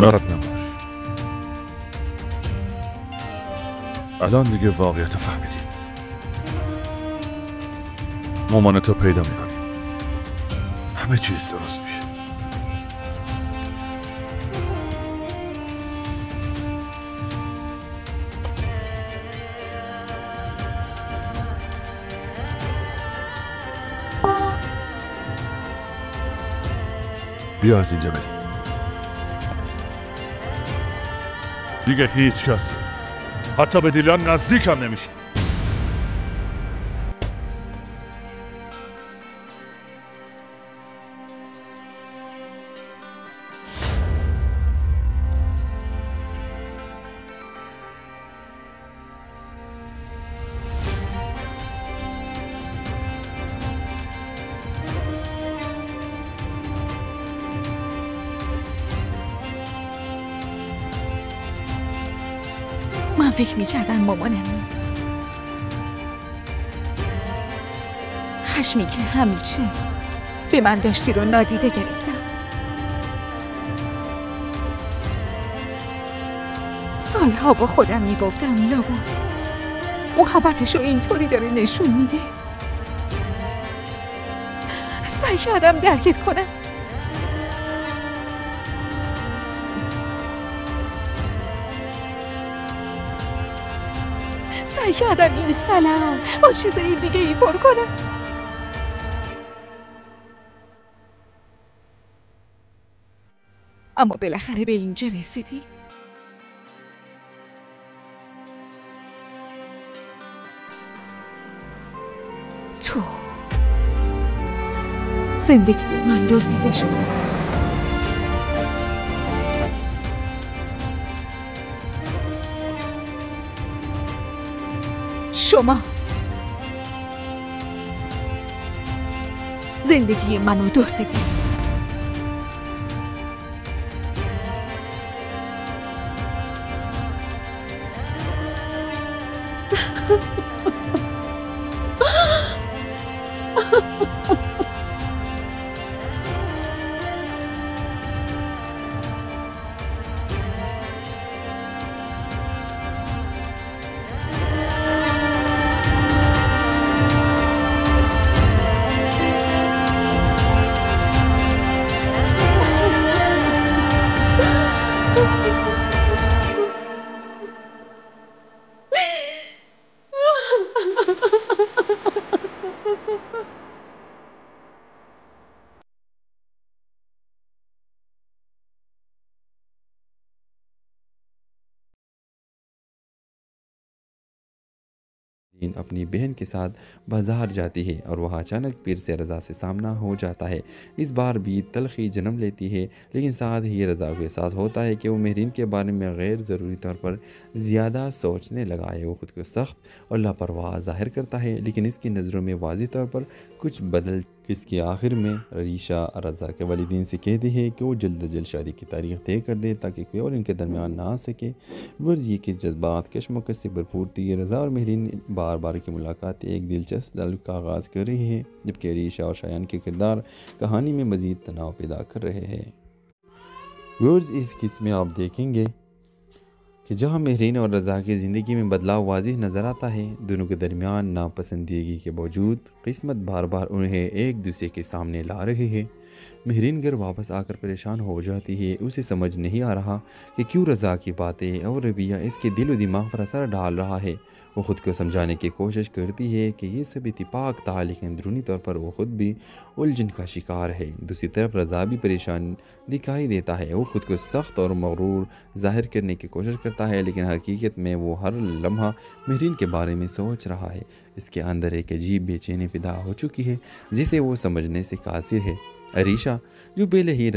ناراحت نباش. الان دیگه واقعیت فهمیدی. مامانتو پیدا میکنی. همه چیز درست میشه. بیا از اینجا بریم. دیگه هیچ کس حتی به دیلان نزدیک هم نمیشه. من فکر میکردم مامانم خشمی که همیشه به من داشتی رو نادیده گرفتم. سالها با خودم میگفتم لابد محبتش رو اینطوری داره نشون میده. سعی کردم درکت کنم، سعی کردم این خلم با چیزای دیگه ای پر کنم، اما بالاخره به اینجا رسیدی. تو زندگی من دزدیده شد. شما زندگی منو دزدیدی. اپنی بہن کے ساتھ بازار جاتی ہے اور وہاں اچانک پیر سے رضا سے سامنا ہو جاتا ہے۔ اس بار بھی تلخی جنم لیتی ہے، لیکن ساتھ ہی رضا کو احساس ہوتا ہے کہ وہ مہرین کے بارے میں غیر ضروری طور پر زیادہ سوچنے لگا ہے۔ وہ خود کو سخت اور لاپرواہ ظاہر کرتا ہے، لیکن اس کی نظروں میں واضح طور پر کچھ بدل اس کے آخر میں ریشا رضا کے والدین سے کہتی ہے کہ وہ جلد از جلد شادی کی تاریخ طے کر دے تاکہ کوئی اور ان کے درمیان نہ آ سکے۔ ورز یہ کہ جذبات کشمکش سے بھرپور تھی۔ رضا اور مہرین بار بار کی ملاقات ایک دلچسپ تعلق کا آغاز کر رہی ہے، جبکہ ریشا اور شایان کے کردار کہانی میں مزید تناؤ پیدا کر رہے ہیں۔ ورز اس قسم میں آپ دیکھیں گے کہ جہاں مہرین اور رضا کی زندگی میں بدلاؤ واضح نظر آتا ہے، دونوں کے درمیان ناپسندیدگی کے باوجود قسمت بار بار انہیں ایک دوسرے کے سامنے لا رہی ہے۔ مہرین گھر واپس آ کر پریشان ہو جاتی ہے، اسے سمجھ نہیں آ رہا کہ کیوں رضا کی باتیں اور رویہ اس کے دل و دماغ پر اثر ڈال رہا ہے۔ وہ خود کو سمجھانے کی کوشش کرتی ہے کہ یہ سب اتفاق تھا، لیکن اندرونی طور پر وہ خود بھی الجھن کا شکار ہے۔ دوسری طرف رضا بھی پریشان دکھائی دیتا ہے، وہ خود کو سخت اور مغرور ظاہر کرنے کی کوشش کرتا ہے، لیکن حقیقت میں وہ ہر لمحہ مہرین کے بارے میں سوچ رہا ہے۔ اس کے اندر ایک عجیب بے چینی پیدا ہو چکی ہے جسے وہ سمجھنے سے قاصر ہے۔ عریشہ جو پہلے ہی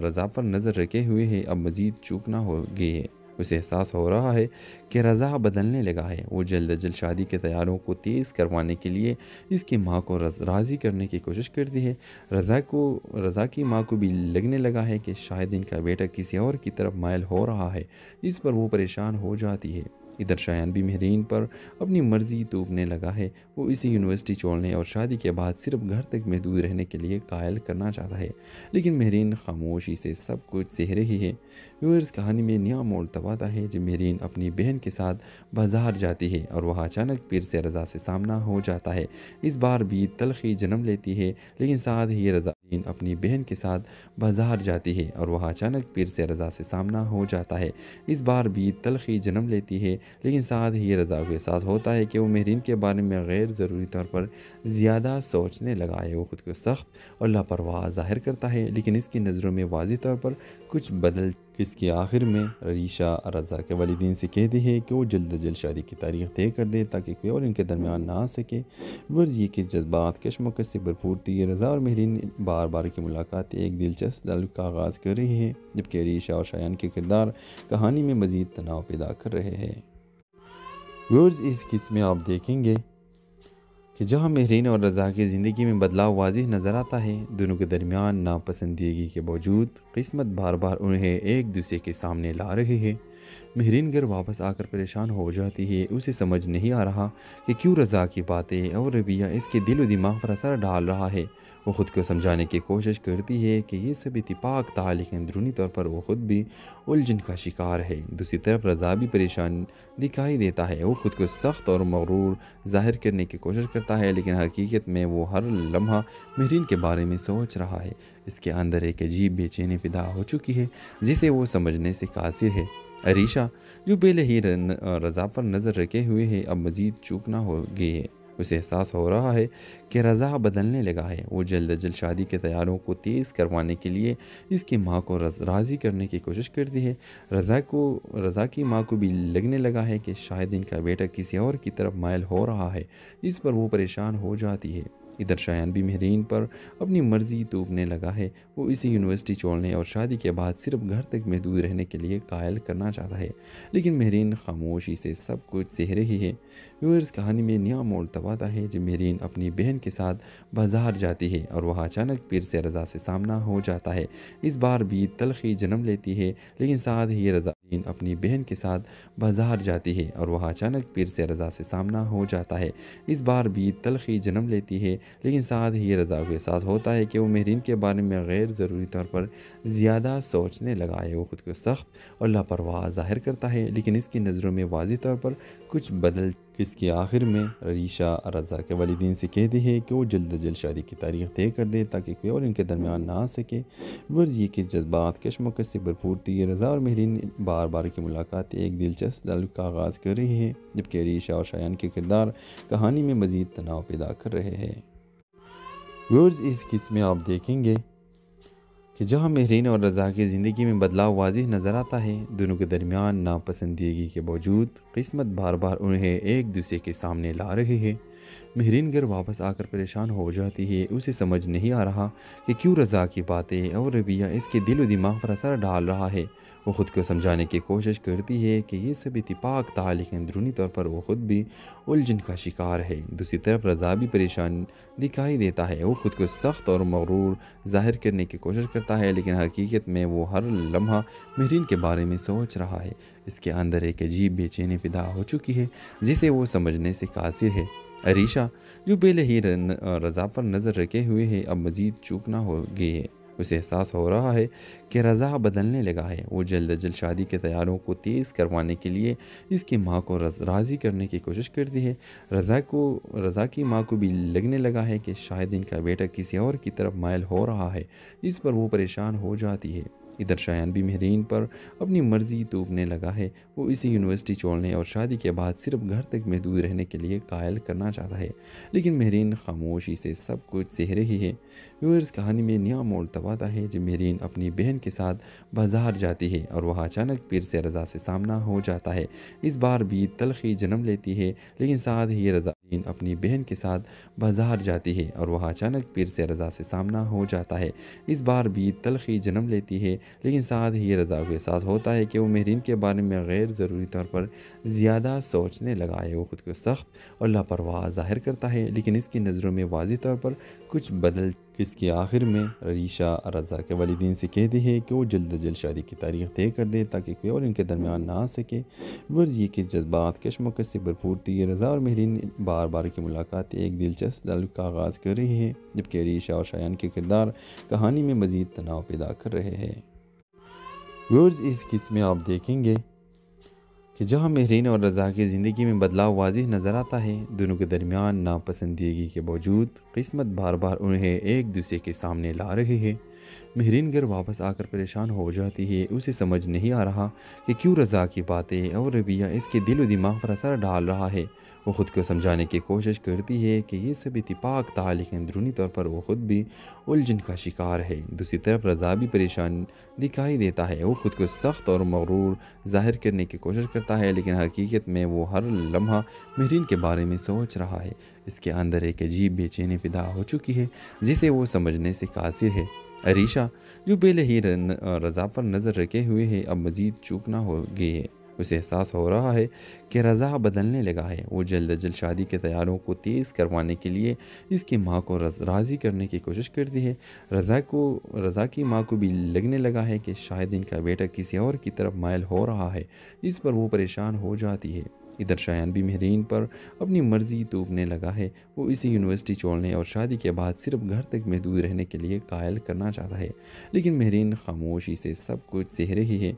رضا پر نظر رکھے ہوئے ہے، اب مزید چوکنا ہو گئی ہے۔ اسے احساس ہو رہا ہے کہ رضا بدلنے لگا ہے۔ وہ جلد از جلد شادی کے تیاروں کو تیز کروانے کے لیے اس کی ماں کو راضی کرنے کی کوشش کرتی ہے۔ رضا کی ماں کو بھی لگنے لگا ہے کہ شاید ان کا بیٹا کسی اور کی طرف مائل ہو رہا ہے، جس پر وہ پریشان ہو جاتی ہے۔ ادھر شایان بھی مہرین پر اپنی مرضی توپنے لگا ہے۔ وہ اسے یونیورسٹی چھوڑنے اور شادی کے بعد صرف گھر تک محدود رہنے کے لیے قائل کرنا چاہتا ہے، لیکن مہرین خاموشی سے سب کچھ سہ رہی ہے۔ ویورز کہانی میں نیا موڑ تب آتا ہے جب مہرین اپنی بہن کے ساتھ بازار جاتی ہے اور وہاں اچانک پھر سے رضا سے سامنا ہو جاتا ہے۔ اس بار بھی تلخی جنم لیتی ہے، لیکن ساتھ ہی رضا اپنی بہن کے ساتھ بازار جاتی ہے اور وہاں اچانک پھر سے رضا سے سامنا ہو جاتا ہے۔ اس بار بھی تلخی جنم لیتی ہے، لیکن ساتھ ہی رضا کو احساس ہوتا ہے کہ وہ مہرین کے بارے میں غیر ضروری طور پر زیادہ سوچنے لگا ہے۔ وہ خود کو سخت اور لاپرواہ ظاہر کرتا ہے، لیکن اس کی نظروں میں واضح طور پر کچھ بدل۔ اس کے آخر میں ریشا رضا کے والدین سے کہتی ہے کہ وہ جلد از جلد شادی کی تاریخ طے کر دے تاکہ کوئی اور ان کے درمیان نہ آ سکے۔ ورز یہ کہ جذبات کشمکش سے بھرپور تھی۔ رضا اور مہرین بار بار کی ملاقات ایک دلچسپ تعلق کا آغاز کر رہی ہے، جبکہ ریشا اور شایان کے کردار کہانی میں مزید تناؤ پیدا کر رہے ہیں۔ ویورز اس قسم میں آپ دیکھیں گے کہ جہاں مہرین اور رضا کی زندگی میں بدلاؤ واضح نظر آتا ہے، دونوں کے درمیان ناپسندیدگی کے باوجود قسمت بار بار انہیں ایک دوسرے کے سامنے لا رہی ہے۔ مہرین گھر واپس آ کر پریشان ہو جاتی ہے۔ اسے سمجھ نہیں آ رہا کہ کیوں رضا کی باتیں اور رویہ اس کے دل و دماغ پر اثر ڈال رہا ہے۔ وہ خود کو سمجھانے کی کوشش کرتی ہے کہ یہ سب اتفاق تھا، لیکن اندرونی طور پر وہ خود بھی الجھن کا شکار ہے۔ دوسری طرف رضا بھی پریشان دکھائی دیتا ہے۔ وہ خود کو سخت اور مغرور ظاہر کرنے کی کوشش کرتا ہے، لیکن حقیقت میں وہ ہر لمحہ مہرین کے بارے میں سوچ رہا ہے۔ اس کے اندر ایک عجیب بے چینی پیدا ہو چکی ہے جسے وہ سمجھنے سے قاصر ہے۔ ریشا جو پہلے ہی رضا پر نظر رکھے ہوئے ہے، اب مزید چوکنا ہو گئی ہے۔ اسے احساس ہو رہا ہے کہ رضا بدلنے لگا ہے۔ وہ جلد از جلد شادی کے تیاروں کو تیز کروانے کے لیے اس کی ماں کو راضی کرنے کی کوشش کرتی ہے۔ رضا کی ماں کو بھی لگنے لگا ہے کہ شاید ان کا بیٹا کسی اور کی طرف مائل ہو رہا ہے، جس پر وہ پریشان ہو جاتی ہے۔ ادھر شایان بھی مہرین پر اپنی مرضی توپنے لگا ہے۔ وہ اسے یونیورسٹی چھوڑنے اور شادی کے بعد صرف گھر تک محدود رہنے کے لیے قائل کرنا چاہتا ہے، لیکن مہرین خاموشی سے سب کچھ سہ رہی ہے۔ ویورز کہانی میں نیا موڑ تب آتا ہے جب مہرین اپنی بہن کے ساتھ بازار جاتی ہے اور وہاں اچانک پھر سے رضا سے سامنا ہو جاتا ہے۔ اس بار بھی تلخی جنم لیتی ہے، لیکن ساتھ ہی رضا اپنی بہن کے ساتھ بازار جاتی ہے اور وہاں اچانک پھر سے رضا سے سامنا ہو جاتا ہے۔ اس بار بھی تلخی جنم لیتی ہے، لیکن ساتھ ہی رضا کو احساس ہوتا ہے کہ وہ مہرین کے بارے میں غیر ضروری طور پر زیادہ سوچنے لگا ہے۔ وہ خود کو سخت اور لاپرواہ ظاہر کرتا ہے، لیکن اس کی نظروں میں واضح طور پر کچھ بدل۔ اس کے آخر میں ریشا رضا کے والدین سے کہتی ہے کہ وہ جلد از جلد شادی کی تاریخ طے کر دے تاکہ کوئی اور ان کے درمیان نہ آ سکے۔ ورز یہ کہ جذبات کشمکش سے بھرپور تھی۔ رضا اور مہرین بار بار کی ملاقات ایک دلچسپ تعلق کا آغاز کر رہی ہے، جبکہ ریشا اور شایان کے کردار کہانی میں مزید تناؤ پیدا کر رہے ہیں۔ ویورز اس قسم میں آپ دیکھیں گے کہ جہاں مہرین اور رضا کی زندگی میں بدلاؤ واضح نظر آتا ہے، دونوں کے درمیان ناپسندیدگی کے باوجود قسمت بار بار انہیں ایک دوسرے کے سامنے لا رہی ہے۔ مہرین گھر واپس آ کر پریشان ہو جاتی ہے۔ اسے سمجھ نہیں آ رہا کہ کیوں رضا کی باتیں اور رویہ اس کے دل و دماغ پر اثر ڈال رہا ہے۔ وہ خود کو سمجھانے کی کوشش کرتی ہے کہ یہ سب اتفاق تھا، لیکن اندرونی طور پر وہ خود بھی الجھن کا شکار ہے۔ دوسری طرف رضا بھی پریشان دکھائی دیتا ہے۔ وہ خود کو سخت اور مغرور ظاہر کرنے کی کوشش کرتا ہے، لیکن حقیقت میں وہ ہر لمحہ مہرین کے بارے میں سوچ رہا ہے۔ اس کے اندر ایک عجیب بے چینی پیدا ہو چکی ہے جسے وہ سمجھنے سے قاصر ہے۔ ریشا جو پہلے ہی رضا پر نظر رکھے ہوئے ہے، اب مزید چوکنا ہو گئی ہے۔ اسے احساس ہو رہا ہے کہ رضا بدلنے لگا ہے۔ وہ جلد از جلد شادی کے تیاروں کو تیز کروانے کے لیے اس کی ماں کو راضی کرنے کی کوشش کرتی ہے۔ رضا کی ماں کو بھی لگنے لگا ہے کہ شاید ان کا بیٹا کسی اور کی طرف مائل ہو رہا ہے، جس پر وہ پریشان ہو جاتی ہے۔ ادھر شایان بھی مہرین پر اپنی مرضی توپنے لگا ہے۔ وہ اسے یونیورسٹی چھوڑنے اور شادی کے بعد صرف گھر تک محدود رہنے کے لیے قائل کرنا چاہتا ہے، لیکن مہرین خاموشی سے سب کچھ سہ رہی ہے۔ ویورز کہانی میں نیا موڑ تب آتا ہے جب مہرین اپنی بہن کے ساتھ بازار جاتی ہے اور وہاں اچانک پھر سے رضا سے سامنا ہو جاتا ہے۔ اس بار بھی تلخی جنم لیتی ہے، لیکن ساتھ ہی رضا اپنی بہن کے ساتھ بازار جاتی ہے اور وہاں اچانک پیر سے رضا سے سامنا ہو جاتا ہے۔ اس بار بھی تلخی جنم لیتی ہے، لیکن ساتھ ہی رضا کو احساس ہوتا ہے کہ وہ مہرین کے بارے میں غیر ضروری طور پر زیادہ سوچنے لگا ہے۔ وہ خود کو سخت اور لاپرواہ ظاہر کرتا ہے، لیکن اس کی نظروں میں واضح طور پر کچھ بدل۔ اس کے آخر میں ریشا رضا کے والدین سے کہتی ہے کہ وہ جلد از جلد شادی کی تاریخ طے کر دے تاکہ کوئی اور ان کے درمیان نہ آ سکے۔ غرض یہ کہ جذبات کشمکش سے بھرپور تھی۔ رضا اور مہرین بار بار کی ملاقات ایک دلچسپ تعلق کا آغاز کر رہی ہے، جبکہ ریشا اور شایان کے کردار کہانی میں مزید تناؤ پیدا کر رہے ہیں۔ غرض اس قسم میں آپ دیکھیں گے کہ جہاں مہرین اور رضا کی زندگی میں بدلاؤ واضح نظر آتا ہے، دونوں کے درمیان ناپسندیدگی کے باوجود قسمت بار بار انہیں ایک دوسرے کے سامنے لا رہی ہے۔ مہرین گھر واپس آ کر پریشان ہو جاتی ہے، اسے سمجھ نہیں آ رہا کہ کیوں رضا کی باتیں اور رویہ اس کے دل و دماغ پر اثر ڈال رہا ہے۔ وہ خود کو سمجھانے کی کوشش کرتی ہے کہ یہ سب اتفاق تھا، لیکن اندرونی طور پر وہ خود بھی الجھن کا شکار ہے۔ دوسری طرف رضا بھی پریشان دکھائی دیتا ہے، وہ خود کو سخت اور مغرور ظاہر کرنے کی کوشش کرتا ہے، لیکن حقیقت میں وہ ہر لمحہ مہرین کے بارے میں سوچ رہا ہے۔ اس کے اندر ایک عجیب بے چینی پیدا ہو چکی ہے جسے وہ سمجھنے سے قاصر ہے۔ ریشا جو پہلے ہی رضا پر نظر رکھے ہوئے ہے، اب مزید چوکنا ہو گئی ہے۔ اسے احساس ہو رہا ہے کہ رضا بدلنے لگا ہے۔ وہ جلد از جلد شادی کے تیاریوں کو تیز کروانے کے لیے اس کی ماں کو راضی کرنے کی کوشش کرتی ہے۔ رضا کی ماں کو بھی لگنے لگا ہے کہ شاید ان کا بیٹا کسی اور کی طرف مائل ہو رہا ہے، جس پر وہ پریشان ہو جاتی ہے۔ ادھر شایان بھی مہرین پر اپنی مرضی توپنے لگا ہے۔ وہ اسے یونیورسٹی چھوڑنے اور شادی کے بعد صرف گھر تک محدود رہنے کے لیے قائل کرنا چاہتا ہے، لیکن مہرین خاموشی سے سب کچھ سہ رہی ہے۔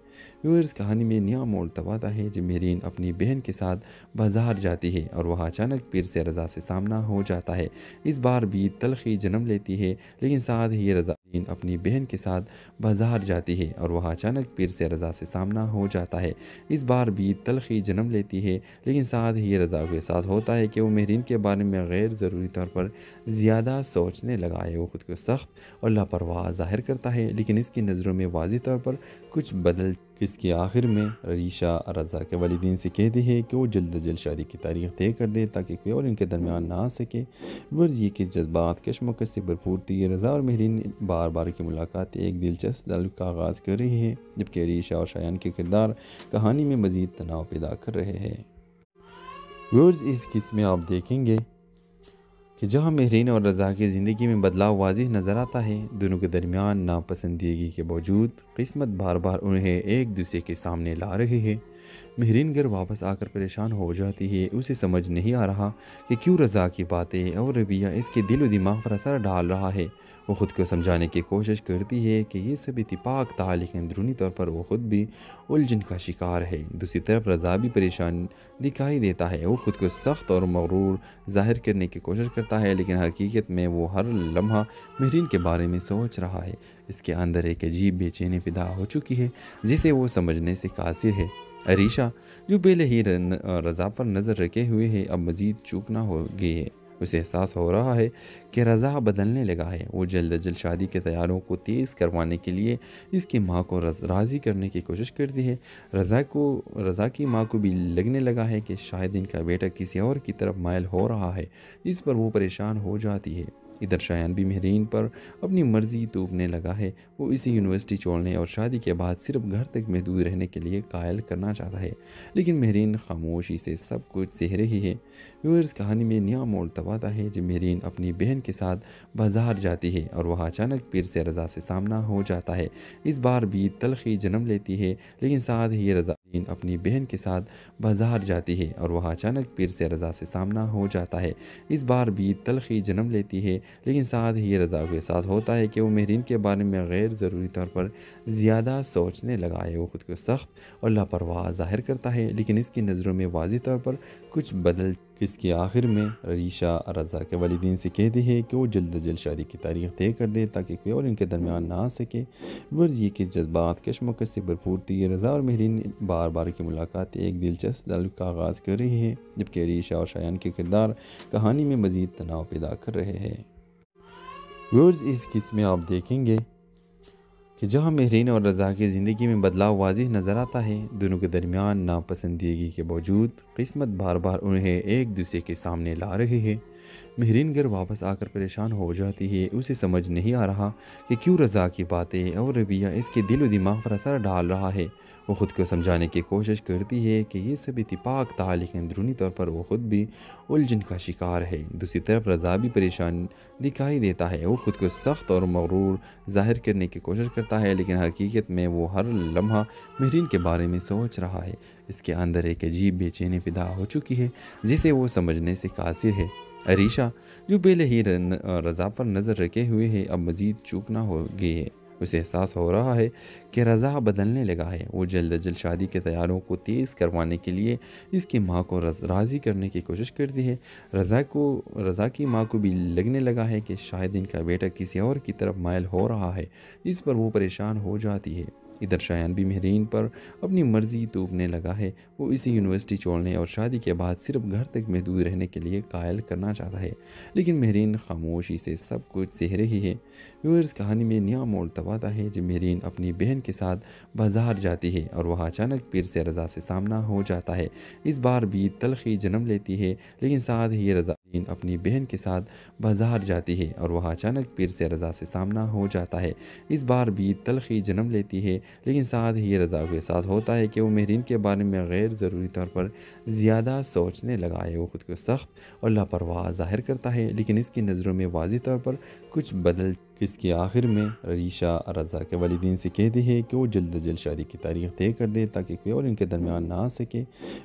اس کہانی میں نیا موڑ تب آتا ہے جب مہرین اپنی بہن کے ساتھ بازار جاتی ہے اور وہاں اچانک پیر سے رضا سے سامنا ہو جاتا ہے۔ اس بار بھی تلخی جنم لیتی ہے، لیکن ساتھ ہی رضا اپنی بہن کے ساتھ بازار جاتی ہے اور وہاں اچانک پیر سے رضا سے سامنا ہو جاتا ہے۔ اس بار بھی تلخی جنم لیتی ہے، لیکن ساتھ ہی رضا کو احساس ہوتا ہے کہ وہ مہرین کے بارے میں غیر ضروری طور پر زیادہ سوچنے لگا ہے۔ وہ خود کو سخت اور لاپرواہ ظاہر کرتا ہے، لیکن اس کی نظروں میں واضح طور پر کچھ بدل۔ اس کے آخر میں ریشا رضا کے والدین سے کہتی ہے کہ وہ جلد از جلد شادی کی تاریخ طے کر دے تاکہ کوئی اور ان کے درمیان نہ آ سکے۔ غرض یہ کہ جذبات کشمکش سے بھرپور تھی۔ رضا اور مہرین بار بار کی ملاقات ایک دلچسپ تعلق کا آغاز کر رہی ہے، جبکہ ریشا اور شایان کے کردار کہانی میں مزید تناؤ پیدا کر رہے ہیں۔ غرض اس قسم میں آپ دیکھیں گے کہ جہاں مہرین اور رضا کی زندگی میں بدلاؤ واضح نظر آتا ہے، دونوں کے درمیان ناپسندیدگی کے باوجود قسمت بار بار انہیں ایک دوسرے کے سامنے لا رہی ہے۔ مہرین گھر واپس آ کر پریشان ہو جاتی ہے، اسے سمجھ نہیں آ رہا کہ کیوں رضا کی باتیں اور رویہ اس کے دل و دماغ پر اثر ڈال رہا ہے۔ وہ خود کو سمجھانے کی کوشش کرتی ہے کہ یہ سب اتفاق تھا، لیکن اندرونی طور پر وہ خود بھی الجھن کا شکار ہے۔ دوسری طرف رضا بھی پریشان دکھائی دیتا ہے، وہ خود کو سخت اور مغرور ظاہر کرنے کی کوشش کرتا ہے، لیکن حقیقت میں وہ ہر لمحہ مہرین کے بارے میں سوچ رہا ہے۔ اس کے اندر ایک عجیب بے چینی پیدا ہو چکی ہے جسے وہ سمجھنے سے قاصر ہے۔ ریشا جو پہلے ہی رضا پر نظر رکھے ہوئے ہے، اب مزید چوکنا ہو گئی ہے۔ اسے احساس ہو رہا ہے کہ رضا بدلنے لگا ہے۔ وہ جلد از جلد شادی کے تیاریوں کو تیز کروانے کے لیے اس کی ماں کو راضی کرنے کی کوشش کرتی ہے۔ رضا کی ماں کو بھی لگنے لگا ہے کہ شاید ان کا بیٹا کسی اور کی طرف مائل ہو رہا ہے، جس پر وہ پریشان ہو جاتی ہے۔ ادھر شایان بھی مہرین پر اپنی مرضی توپنے لگا ہے۔ وہ اسے یونیورسٹی چھوڑنے اور شادی کے بعد صرف گھر تک محدود رہنے کے لیے قائل کرنا چاہتا ہے، لیکن مہرین خاموشی سے سب کچھ سہ رہی ہے۔ اس کہانی میں نیا موڑ تب آتا ہے جب مہرین اپنی بہن کے ساتھ بازار جاتی ہے اور وہاں اچانک پیر سے رضا سے سامنا ہو جاتا ہے۔ اس بار بھی تلخی جنم لیتی ہے، لیکن ساتھ ہی رضا اپنی بہن کے ساتھ بازار جاتی ہے اور وہاں اچانک پیر سے رضا سے سامنا ہو جاتا ہے۔ اس بار بھی تلخی جنم لیتی ہے، لیکن ساتھ ہی رضا کو احساس ہوتا ہے کہ وہ مہرین کے بارے میں غیر ضروری طور پر زیادہ سوچنے لگا ہے۔ وہ خود کو سخت اور لاپرواہ ظاہر کرتا ہے، لیکن اس کی نظروں میں واضح طور پر کچھ بدل۔ اس کے آخر میں ریشا رضا کے والدین سے کہتی ہے کہ وہ جلد از جلد شادی کی تاریخ طے کر دے تاکہ کوئی اور ان کے درمیان نہ آ سکے۔ غرض یہ کہ جذبات کشمکش سے بھرپور تھی۔ رضا اور مہرین بار بار کی ملاقات ایک دلچسپ تعلق کا آغاز کر رہی ہے، جبکہ ریشا اور شایان کے کردار کہانی میں مزید تناؤ پیدا کر رہے ہیں۔ غرض اس قسم میں آپ دیکھیں گے کہ جہاں مہرین اور رضا کی زندگی میں بدلاؤ واضح نظر آتا ہے، دونوں کے درمیان ناپسندیدگی کے باوجود قسمت بار بار انہیں ایک دوسرے کے سامنے لا رہی ہے۔ مہرین گھر واپس آ کر پریشان ہو جاتی ہے، اسے سمجھ نہیں آ رہا کہ کیوں رضا کی باتیں اور رویہ اس کے دل و دماغ پر اثر ڈال رہا ہے۔ وہ خود کو سمجھانے کی کوشش کرتی ہے کہ یہ سب اتفاق تھا، لیکن اندرونی طور پر وہ خود بھی الجھن کا شکار ہے۔ دوسری طرف رضا بھی پریشان دکھائی دیتا ہے، وہ خود کو سخت اور مغرور ظاہر کرنے کی کوشش کرتا ہے، لیکن حقیقت میں وہ ہر لمحہ مہرین کے بارے میں سوچ رہا ہے۔ اس کے اندر ایک عجیب بے چینی پیدا ہو چکی ہے جسے وہ سمجھنے سے قاصر ہے۔ عریشہ جو پہلے ہی رضا پر نظر رکھے ہوئے ہے، اب مزید چوکنا ہو گئی ہے۔ اسے احساس ہو رہا ہے کہ رضا بدلنے لگا ہے۔ وہ جلد از جلد شادی کے تیاریوں کو تیز کروانے کے لیے اس کی ماں کو راضی کرنے کی کوشش کرتی ہے۔ رضا کی ماں کو بھی لگنے لگا ہے کہ شاید ان کا بیٹا کسی اور کی طرف مائل ہو رہا ہے، جس پر وہ پریشان ہو جاتی ہے۔ ادھر شایان بھی مہرین پر اپنی مرضی توپنے لگا ہے۔ وہ اسے یونیورسٹی چھوڑنے اور شادی کے بعد صرف گھر تک محدود رہنے کے لیے قائل کرنا چاہتا ہے، لیکن مہرین خاموشی سے سب کچھ سہ رہی ہے۔ ویورز کہانی میں نیا موڑ تب آتا ہے جب مہرین اپنی بہن کے ساتھ بازار جاتی ہے اور وہاں اچانک پھر سے رضا سے سامنا ہو جاتا ہے۔ اس بار بھی تلخی جنم لیتی ہے، لیکن ساتھ ہی رضا اپنی بہن کے ساتھ بازار جاتی ہے اور وہاں اچانک پھر سے رضا سے سامنا ہو جاتا ہے۔ اس بار بھی تلخی جنم لیتی ہے، لیکن ساتھ ہی رضا کو احساس ہوتا ہے کہ وہ مہرین کے بارے میں غیر ضروری طور پر زیادہ سوچنے لگا ہے۔ وہ خود کو سخت اور لاپرواہ ظاہر کرتا ہے، لیکن اس کی نظروں میں واضح طور پر کچھ بدل۔ اس کے آخر میں عریشہ رضا کے والدین سے کہتی ہے کہ وہ جلد از جلد شادی کی تاریخ طے کر دے تاکہ کوئی اور ان کے درمیان نہ آ سکے۔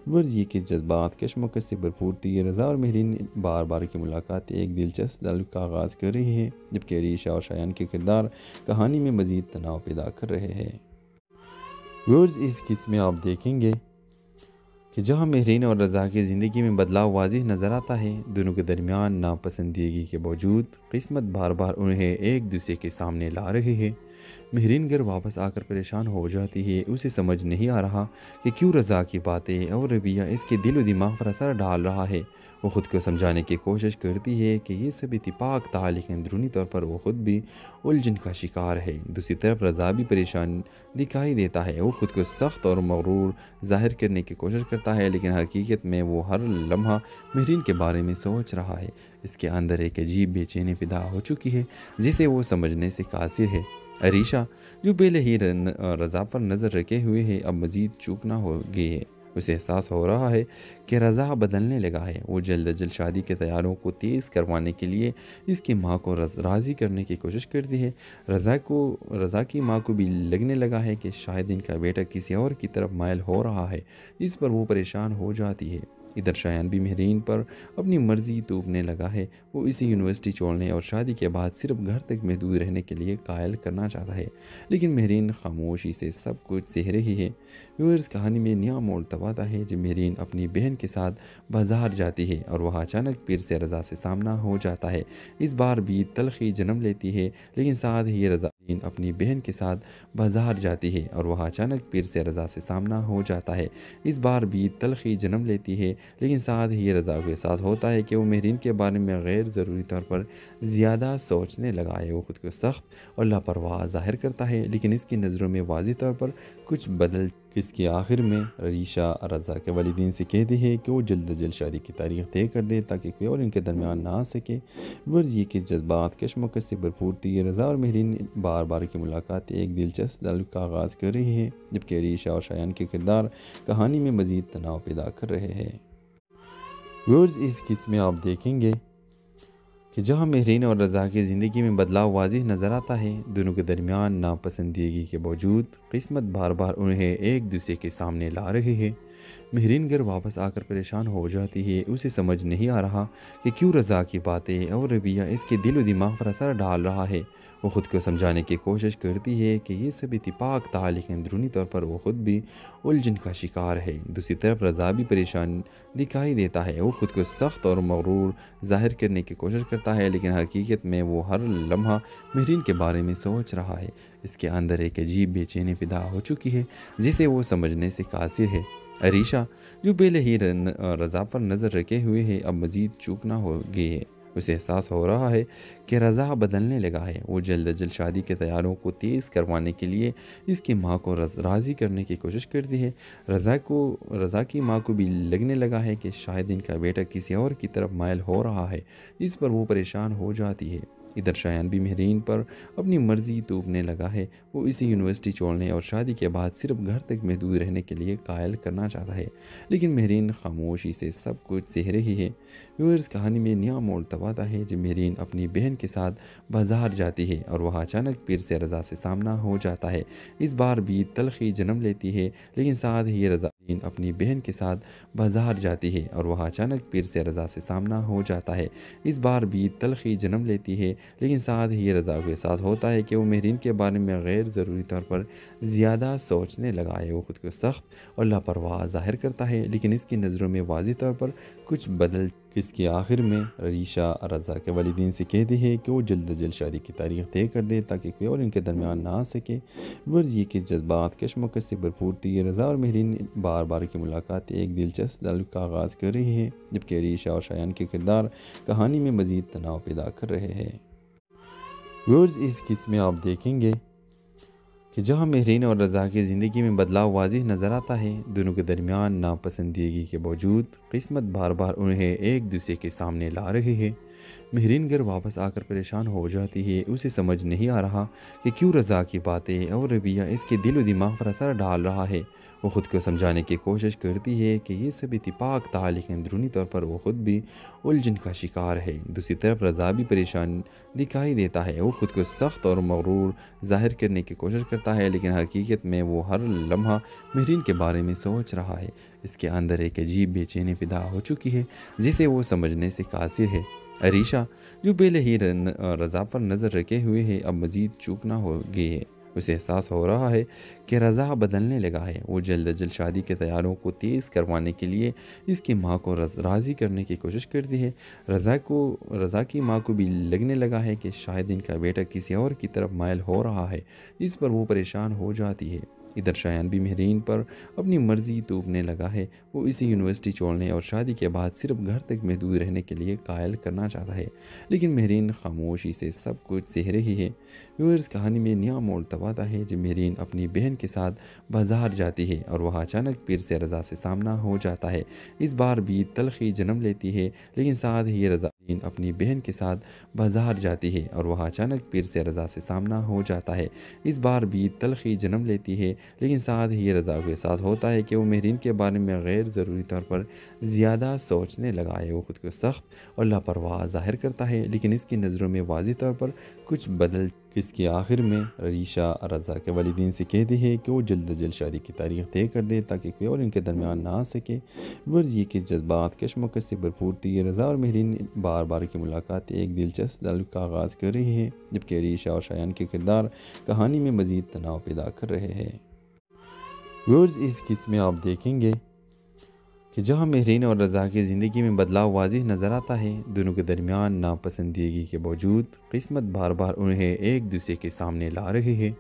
ورز یہ کہ جذبات کشمکش سے بھرپور تھی۔ رضا اور مہرین بار بار کی ملاقات ایک دلچسپ تعلق کا آغاز کر رہی ہے، جبکہ عریشہ اور شایان کے کردار کہانی میں مزید تناؤ پیدا کر رہے ہیں۔ ویورز اس قسم میں آپ دیکھیں گے کہ جہاں مہرین اور رضا کی زندگی میں بدلاؤ واضح نظر آتا ہے، دونوں کے درمیان ناپسندیدگی کے باوجود قسمت بار بار انہیں ایک دوسرے کے سامنے لا رہی ہے۔ مہرین گھر واپس آ کر پریشان ہو جاتی ہے، اسے سمجھ نہیں آ رہا کہ کیوں رضا کی باتیں اور رویہ اس کے دل و دماغ پر اثر ڈال رہا ہے۔ وہ خود کو سمجھانے کی کوشش کرتی ہے کہ یہ سب اتفاق تھا، لیکن اندرونی طور پر وہ خود بھی الجھن کا شکار ہے۔ دوسری طرف رضا بھی پریشان دکھائی دیتا ہے، وہ خود کو سخت اور مغرور ظاہر کرنے کی کوشش کرتا ہے، لیکن حقیقت میں وہ ہر لمحہ مہرین کے بارے میں سوچ رہا ہے۔ اس کے اندر ایک عجیب بے چینی پیدا ہو چکی ہے جسے وہ سمجھنے سے قاصر ہے۔ عریشہ جو پہلے ہی رضا پر نظر رکھے ہوئے ہے، اب مزید چوکنا ہو گئی ہے۔ اسے احساس ہو رہا ہے کہ رضا بدلنے لگا ہے۔ وہ جلد از جلد شادی کے تیاریوں کو تیز کروانے کے لیے اس کی ماں کو راضی کرنے کی کوشش کرتی ہے۔ رضا کی ماں کو بھی لگنے لگا ہے کہ شاید ان کا بیٹا کسی اور کی طرف مائل ہو رہا ہے، جس پر وہ پریشان ہو جاتی ہے۔ ادھر شایان بھی مہرین پر اپنی مرضی توپنے لگا ہے۔ وہ اسے یونیورسٹی چھوڑنے اور شادی کے بعد صرف گھر تک محدود رہنے کے لیے قائل کرنا چاہتا ہے، لیکن مہرین خاموشی سے سب کچھ سہ رہی ہے۔ ویورز کہانی میں نیا موڑ تب آتا ہے جب مہرین اپنی بہن کے ساتھ بازار جاتی ہے اور وہاں اچانک پھر سے رضا سے سامنا ہو جاتا ہے۔ اس بار بھی تلخی جنم لیتی ہے، لیکن ساتھ ہی رضا اپنی بہن کے ساتھ بازار جاتی ہے اور وہاں اچانک پھر سے رضا سے سامنا ہو جاتا ہے۔ اس بار بھی تلخی جنم لیتی ہے، لیکن ساتھ ہی رضا کو احساس ہوتا ہے کہ وہ مہرین کے بارے میں غیر ضروری طور پر زیادہ سوچنے لگا ہے۔ وہ خود کو سخت اور لاپرواہ ظاہر کرتا ہے، لیکن اس کی نظروں میں واضح طور پر کچھ بدل۔ اس کے آخر میں عریشہ رضا کے والدین سے کہتی ہے کہ وہ جلد از جلد شادی کی تاریخ طے کر دے تاکہ کوئی اور ان کے درمیان نہ آ سکے۔ ورز یہ کہ جذبات کشمکش سے بھرپور تھی۔ رضا اور مہرین بار بار کی ملاقات ایک دلچسپ تعلق کا آغاز کر رہی ہے، جبکہ عریشہ اور شایان کے کردار کہانی میں مزید تناؤ پیدا کر رہے ہیں۔ ویورز اس قسم میں آپ دیکھیں گے کہ جہاں مہرین اور رضا کی زندگی میں بدلاؤ واضح نظر آتا ہے، دونوں کے درمیان ناپسندیدگی کے باوجود قسمت بار بار انہیں ایک دوسرے کے سامنے لا رہی ہے۔ مہرین گھر واپس آ کر پریشان ہو جاتی ہے، اسے سمجھ نہیں آ رہا کہ کیوں رضا کی باتیں اور رویہ اس کے دل و دماغ پر اثر ڈال رہا ہے۔ وہ خود کو سمجھانے کی کوشش کرتی ہے کہ یہ سب اتفاق تھا، لیکن اندرونی طور پر وہ خود بھی الجھن کا شکار ہے۔ دوسری طرف رضا بھی پریشان دکھائی دیتا ہے، وہ خود کو سخت اور مغرور ظاہر کرنے کی کوشش کرتا ہے، لیکن حقیقت میں وہ ہر لمحہ مہرین کے بارے میں سوچ رہا ہے۔ اس کے اندر ایک عجیب بے چینی پیدا ہو چکی ہے جسے وہ سمجھنے سے قاصر ہے۔ عریشہ جو پہلے ہی رضا پر نظر رکھے ہوئے ہے، اب مزید چوکنا ہو گئی ہے۔ اسے احساس ہو رہا ہے کہ رضا بدلنے لگا ہے۔ وہ جلد از جلد شادی کے تیاریوں کو تیز کروانے کے لیے اس کی ماں کو راضی کرنے کی کوشش کرتی ہے۔ رضا کی ماں کو بھی لگنے لگا ہے کہ شاید ان کا بیٹا کسی اور کی طرف مائل ہو رہا ہے، جس پر وہ پریشان ہو جاتی ہے۔ ادھر شایان بھی مہرین پر اپنی مرضی توپنے لگا ہے۔ وہ اسے یونیورسٹی چھوڑنے اور شادی کے بعد صرف گھر تک محدود رہنے کے لیے قائل کرنا چاہتا ہے، لیکن مہرین خاموشی سے سب کچھ سہ رہی ہے۔ ویورز کہانی میں نیا موڑ تب آتا ہے جب مہرین اپنی بہن کے ساتھ بازار جاتی ہے اور وہاں اچانک پھر سے رضا سے سامنا ہو جاتا ہے۔ اس بار بھی تلخی جنم لیتی ہے، لیکن ساتھ ہی رضا اپنی بہن کے ساتھ بازار جاتی ہے اور وہاں اچانک پھر سے رضا سے سامنا ہو جاتا ہے۔ اس بار بھی تلخی جنم لیتی ہے، لیکن ساتھ ہی رضا کو احساس ہوتا ہے کہ وہ مہرین کے بارے میں غیر ضروری طور پر زیادہ سوچنے لگا ہے۔ وہ خود کو سخت اور لاپرواہ ظاہر کرتا ہے، لیکن اس کی نظروں میں واضح طور پر کچھ بدل۔ اس کے آخر میں ریشا رضا کے والدین سے کہتی ہے کہ وہ جلد از جلد شادی کی تاریخ طے کر دے تاکہ کوئی اور ان کے درمیان نہ آ سکے۔ ورز یہ کہ جذبات کشمکش سے بھرپور تھی۔ رضا اور مہرین بار بار کی ملاقات ایک دلچسپ تعلق کا آغاز کر رہی ہے، جبکہ ریشا اور شایان کے کردار کہانی میں مزید تناؤ پیدا کر رہے ہیں۔ ویورز اس قسم میں آپ دیکھیں گے کہ جہاں مہرین اور رضا کی زندگی میں بدلاؤ واضح نظر آتا ہے، دونوں کے درمیان ناپسندیدگی کے باوجود قسمت بار بار انہیں ایک دوسرے کے سامنے لا رہی ہے۔ مہرین گھر واپس آ کر پریشان ہو جاتی ہے۔ اسے سمجھ نہیں آ رہا کہ کیوں رضا کی باتیں اور رویہ اس کے دل و دماغ پر اثر ڈال رہا ہے۔ وہ خود کو سمجھانے کی کوشش کرتی ہے کہ یہ سب اتفاق تھا، لیکن اندرونی طور پر وہ خود بھی الجھن کا شکار ہے۔ دوسری طرف رضا بھی پریشان دکھائی دیتا ہے۔ وہ خود کو سخت اور مغرور ظاہر کرنے کی کوشش کرتا ہے، لیکن حقیقت میں وہ ہر لمحہ مہرین کے بارے میں سوچ رہا ہے۔ اس کے اندر ایک عجیب بے چینی پیدا ہو چکی ہے جسے وہ سمجھنے سے قاصر ہے۔ ریشا جو پہلے ہی رضا پر نظر رکھے ہوئے ہے، اب مزید چوکنا ہو گئی ہے۔ اسے احساس ہو رہا ہے کہ رضا بدلنے لگا ہے۔ وہ جلد از جلد شادی کے تیاریوں کو تیز کروانے کے لیے اس کی ماں کو راضی کرنے کی کوشش کرتی ہے۔ رضا کی ماں کو بھی لگنے لگا ہے کہ شاید ان کا بیٹا کسی اور کی طرف مائل ہو رہا ہے، جس پر وہ پریشان ہو جاتی ہے۔ ادھر شایان بھی مہرین پر اپنی مرضی توپنے لگا ہے۔ وہ اسے یونیورسٹی چھوڑنے اور شادی کے بعد صرف گھر تک محدود رہنے کے لیے قائل کرنا چاہتا ہے، لیکن مہرین خاموشی سے سب کچھ سہ رہی ہے۔ ویورز کہانی میں نیا موڑ تب آتا ہے جب مہرین اپنی بہن کے ساتھ بازار جاتی ہے اور وہاں اچانک پھر سے رضا سے سامنا ہو جاتا ہے۔ اس بار بھی تلخی جنم لیتی ہے، لیکن ساتھ ہی رضا اپنی بہن کے ساتھ بازار جاتی ہے اور وہاں اچانک پھر سے رضا سے سامنا ہو جاتا ہے۔ اس بار بھی تلخی جنم لیتی ہے، لیکن ساتھ ہی رضا کو احساس ہوتا ہے کہ وہ مہرین کے بارے میں غیر ضروری طور پر زیادہ سوچنے لگا ہے۔ وہ خود کو سخت اور لاپرواہ ظاہر کرتا ہے، لیکن اس کی نظروں میں واضح طور پر کچھ بدل۔ اس کے آخر میں ریشا رضا کے والدین سے کہتی ہے کہ وہ جلد از جلد شادی کی تاریخ طے کر دے تاکہ کوئی اور ان کے درمیان نہ آ سکے۔ ورز یہ کہ جذبات کشمکش سے بھرپور تھی۔ رضا اور مہرین بار بار کی ملاقات ایک دلچسپ تعلق کا آغاز کر رہی ہے، جبکہ ریشا اور شایان کے کردار کہانی میں مزید تناؤ پیدا کر رہے ہیں۔ ویورز اس قسم میں آپ دیکھیں گے کہ جہاں مہرین اور رضا کی زندگی میں بدلاؤ واضح نظر آتا ہے، دونوں کے درمیان ناپسندیدگی کے باوجود قسمت بار بار انہیں ایک دوسرے کے سامنے لا رہی ہے۔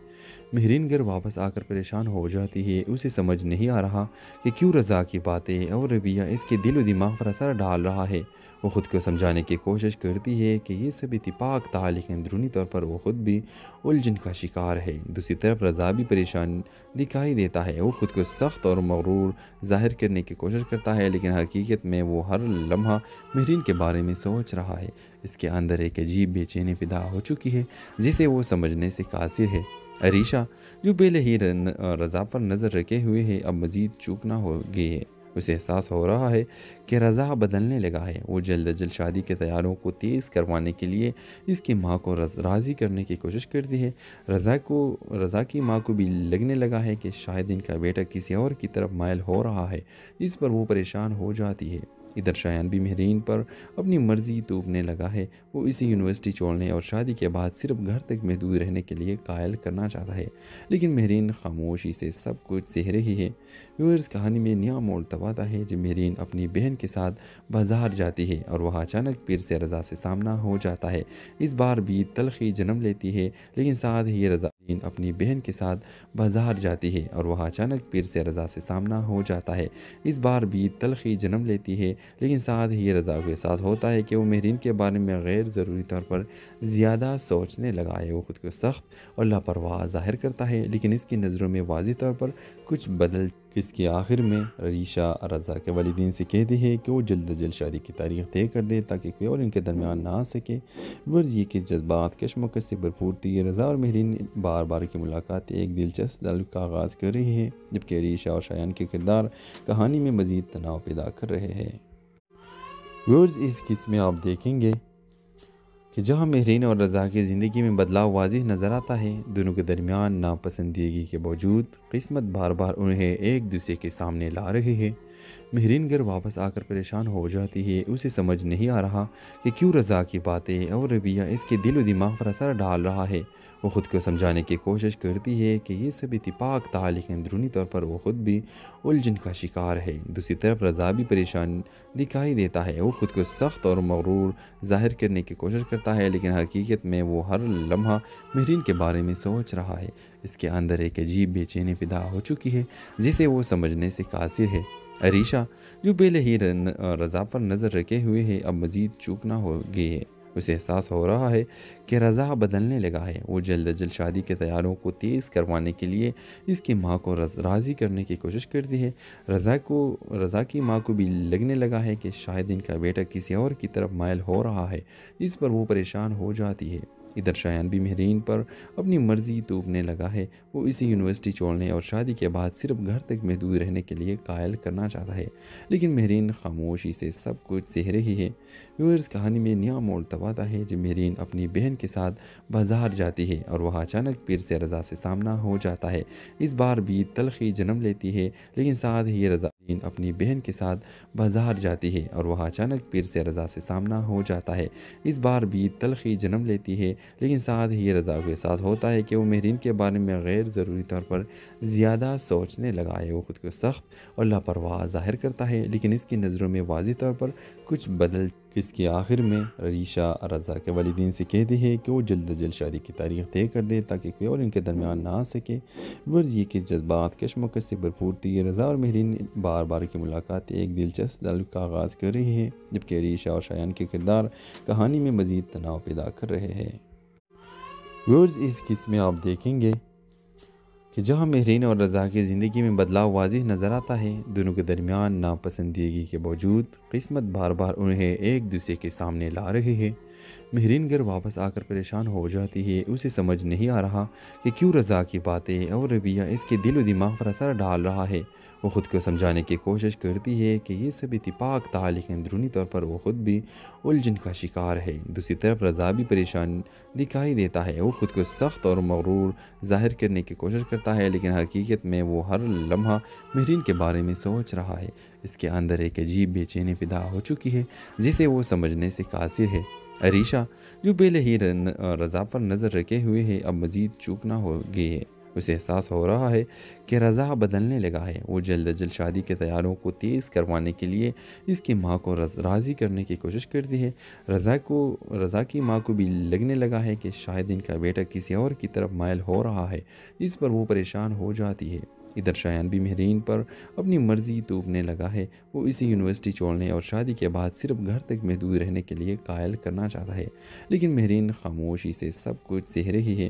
مہرین گھر واپس آ کر پریشان ہو جاتی ہے۔ اسے سمجھ نہیں آ رہا کہ کیوں رضا کی باتیں اور رویہ اس کے دل و دماغ پر اثر ڈال رہا ہے۔ وہ خود کو سمجھانے کی کوشش کرتی ہے کہ یہ سب اتفاق تھا، لیکن اندرونی طور پر وہ خود بھی الجھن کا شکار ہے۔ دوسری طرف رضا بھی پریشان دکھائی دیتا ہے۔ وہ خود کو سخت اور مغرور ظاہر کرنے کی کوشش کرتا ہے، لیکن حقیقت میں وہ ہر لمحہ مہرین کے بارے میں سوچ رہا ہے۔ اس کے اندر ایک عجیب بے چینی پیدا ہو چکی ہے جسے وہ سمجھنے سے قاصر ہے۔ ریشا جو پہلے ہی رضا پر نظر رکھے ہوئے ہے، اب مزید چوکنا ہو گئی ہے۔ اسے احساس ہو رہا ہے کہ رضا بدلنے لگا ہے۔ وہ جلد از جلد شادی کے تیاریوں کو تیز کروانے کے لیے اس کی ماں کو راضی کرنے کی کوشش کرتی ہے۔ رضا کی ماں کو بھی لگنے لگا ہے کہ شاید ان کا بیٹا کسی اور کی طرف مائل ہو رہا ہے، جس پر وہ پریشان ہو جاتی ہے۔ ادھر شایان بھی مہرین پر اپنی مرضی توپنے لگا ہے۔ وہ اسے یونیورسٹی چھوڑنے اور شادی کے بعد صرف گھر تک محدود رہنے کے لیے قائل کرنا چاہتا ہے، لیکن مہرین خاموشی سے سب کچھ سہ رہی ہے۔ ویورز کہانی میں نیا موڑ تب آتا ہے جب مہرین اپنی بہن کے ساتھ بازار جاتی ہے اور وہاں اچانک پھر سے رضا سے سامنا ہو جاتا ہے۔ اس بار بھی تلخی جنم لیتی ہے، لیکن ساتھ ہی رضا اپنی بہن کے ساتھ بازار جاتی ہے اور وہاں اچانک پیر سے رضا سے سامنا ہو جاتا ہے۔ اس بار بھی تلخی جنم لیتی ہے، لیکن ساتھ ہی رضا کو احساس ہوتا ہے کہ وہ مہرین کے بارے میں غیر ضروری طور پر زیادہ سوچنے لگا ہے۔ وہ خود کو سخت اور لاپرواہ ظاہر کرتا ہے، لیکن اس کی نظروں میں واضح طور پر کچھ بدل۔ اس کے آخر میں ریشا رضا کے والدین سے کہتی ہے کہ وہ جلد از جلد شادی کی تاریخ طے کر دے تاکہ کوئی اور ان کے درمیان نہ آ سکے۔ غرض یہ کہ جذبات کشمکش سے بھرپور تھی۔ رضا اور مہرین بار بار کی ملاقات ایک دلچسپ تعلق کا آغاز کر رہی ہے، جبکہ ریشا اور شایان کے کردار کہانی میں مزید تناؤ پیدا کر رہے ہیں۔ غرض اس قسم میں آپ دیکھیں گے کہ جہاں مہرین اور رضا کی زندگی میں بدلاؤ واضح نظر آتا ہے، دونوں کے درمیان ناپسندیدگی کے باوجود قسمت بار بار انہیں ایک دوسرے کے سامنے لا رہی ہے۔ مہرین گھر واپس آ کر پریشان ہو جاتی ہے، اسے سمجھ نہیں آ رہا کہ کیوں رضا کی باتیں اور رویہ اس کے دل و دماغ پر اثر ڈال رہا ہے۔ وہ خود کو سمجھانے کی کوشش کرتی ہے کہ یہ سب اتفاق تھا، لیکن اندرونی طور پر وہ خود بھی الجھن کا شکار ہے۔ دوسری طرف رضا بھی پریشان دکھائی دیتا ہے، وہ خود کو سخت اور مغرور ظاہر کرنے کی کوشش کرتا ہے، لیکن حقیقت میں وہ ہر لمحہ مہرین کے بارے میں سوچ رہا ہے۔ اس کے اندر ایک عجیب بے چینی پیدا ہو چکی ہے جسے وہ سمجھنے سے قاصر ہے۔ ریشا جو پہلے ہی رضا پر نظر رکھے ہوئے ہے، اب مزید چوکنا ہو گئی ہے۔ اسے احساس ہو رہا ہے کہ رضا بدلنے لگا ہے۔ وہ جلد از جلد شادی کے تیاریوں کو تیز کروانے کے لیے اس کی ماں کو راضی کرنے کی کوشش کرتی ہے۔ رضا کی ماں کو بھی لگنے لگا ہے کہ شاید ان کا بیٹا کسی اور کی طرف مائل ہو رہا ہے، جس پر وہ پریشان ہو جاتی ہے۔ ادھر شایان بھی مہرین پر اپنی مرضی توپنے لگا ہے۔ وہ اسے یونیورسٹی چھوڑنے اور شادی کے بعد صرف گھر تک محدود رہنے کے لیے قائل کرنا چاہتا ہے، لیکن مہرین خاموشی سے سب کچھ سہ رہی ہے۔ اس کہانی میں نیا موڑ تب آتا ہے جب مہرین اپنی بہن کے ساتھ بازار جاتی ہے اور وہاں اچانک پیر سے رضا سے سامنا ہو جاتا ہے۔ اس بار بھی تلخی جنم لیتی ہے، لیکن ساتھ ہی رضا اپنی بہن کے ساتھ بازار جاتی ہے اور وہاں اچانک پیر سے رضا سے سامنا ہو جاتا ہے۔ اس بار بھی تلخی جنم لیتی ہے، لیکن ساتھ ہی رضا کو احساس ہوتا ہے کہ وہ مہرین کے بارے میں غیر ضروری طور پر زیادہ سوچنے لگا ہے۔ وہ خود کو سخت اور لاپرواہ ظاہر کرتا ہے، لیکن اس کی نظروں میں واضح طور پر کچھ بدل۔ اس کے آخر میں ریشا رضا کے والدین سے کہتی ہے کہ وہ جلد از جلد شادی کی تاریخ طے کر دے تاکہ کوئی اور ان کے درمیان نہ آ سکے۔ غرض یہ کہ جذبات کشمکش سے بھرپور تھی۔ رضا اور مہرین بار بار کی ملاقات ایک دلچسپ تعلق کا آغاز کر رہی ہے، جبکہ ریشا اور شایان کے کردار کہانی میں مزید تناؤ پیدا کر رہے ہیں۔ غرض اس قسم میں آپ دیکھیں گے کہ جہاں مہرین اور رضا کی زندگی میں بدلاؤ واضح نظر آتا ہے، دونوں کے درمیان ناپسندیدگی کے باوجود قسمت بار بار انہیں ایک دوسرے کے سامنے لا رہی ہے۔ مہرین گھر واپس آ کر پریشان ہو جاتی ہے، اسے سمجھ نہیں آ رہا کہ کیوں رضا کی باتیں اور رویہ اس کے دل و دماغ پر اثر ڈال رہا ہے۔ وہ خود کو سمجھانے کی کوشش کرتی ہے کہ یہ سب اتفاق تھا، لیکن اندرونی طور پر وہ خود بھی الجھن کا شکار ہے۔ دوسری طرف رضا بھی پریشان دکھائی دیتا ہے، وہ خود کو سخت اور مغرور ظاہر کرنے کی کوشش کرتا ہے، لیکن حقیقت میں وہ ہر لمحہ مہرین کے بارے میں سوچ رہا ہے۔ اس کے اندر ایک عجیب بے چینی پیدا ہو چکی ہے جسے وہ سمجھنے سے قاصر ہے۔ ریشا جو پہلے ہی رضا پر نظر رکھے ہوئے ہے، اب مزید چوکنا ہو گئی ہے۔ اسے احساس ہو رہا ہے کہ رضا بدلنے لگا ہے۔ وہ جلد از جلد شادی کے تیاریوں کو تیز کروانے کے لیے اس کی ماں کو راضی کرنے کی کوشش کرتی ہے۔ رضا کی ماں کو بھی لگنے لگا ہے کہ شاید ان کا بیٹا کسی اور کی طرف مائل ہو رہا ہے، جس پر وہ پریشان ہو جاتی ہے۔ ادھر شایان بھی مہرین پر اپنی مرضی توپنے لگا ہے۔ وہ اسے یونیورسٹی چھوڑنے اور شادی کے بعد صرف گھر تک محدود رہنے کے لیے قائل کرنا چاہتا ہے، لیکن مہرین خاموشی سے سب کچھ سہ رہی ہے۔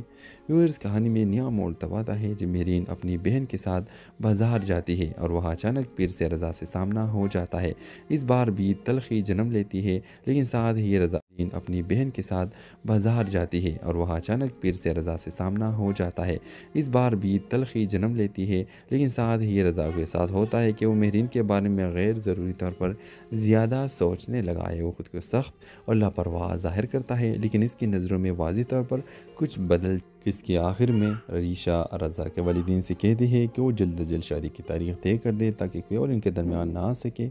اس کہانی میں نیا موڑ تب آتا ہے جب مہرین اپنی بہن کے ساتھ بازار جاتی ہے اور وہاں اچانک پیر سے رضا سے سامنا ہو جاتا ہے۔ اس بار بھی تلخی جنم لیتی ہے، لیکن ساتھ ہی رضا اپنی بہن کے ساتھ بازار جاتی ہے اور وہاں اچانک پیر سے رضا سے سامنا ہو جاتا ہے۔ اس بار بھی تلخی جنم لیتی ہے، لیکن ساتھ ہی رضا کو احساس ہوتا ہے کہ وہ مہرین کے بارے میں غیر ضروری طور پر زیادہ سوچنے لگا ہے۔ وہ خود کو سخت اور لاپرواہ ظاہر کرتا ہے، لیکن اس کی نظروں میں واضح طور پر کچھ بدل۔ اس کے آخر میں ریشا رضا کے والدین سے کہتی ہے کہ وہ جلد از جلد شادی کی تاریخ طے کر دے تاکہ کوئی اور ان کے درمیان نہ آ سکے۔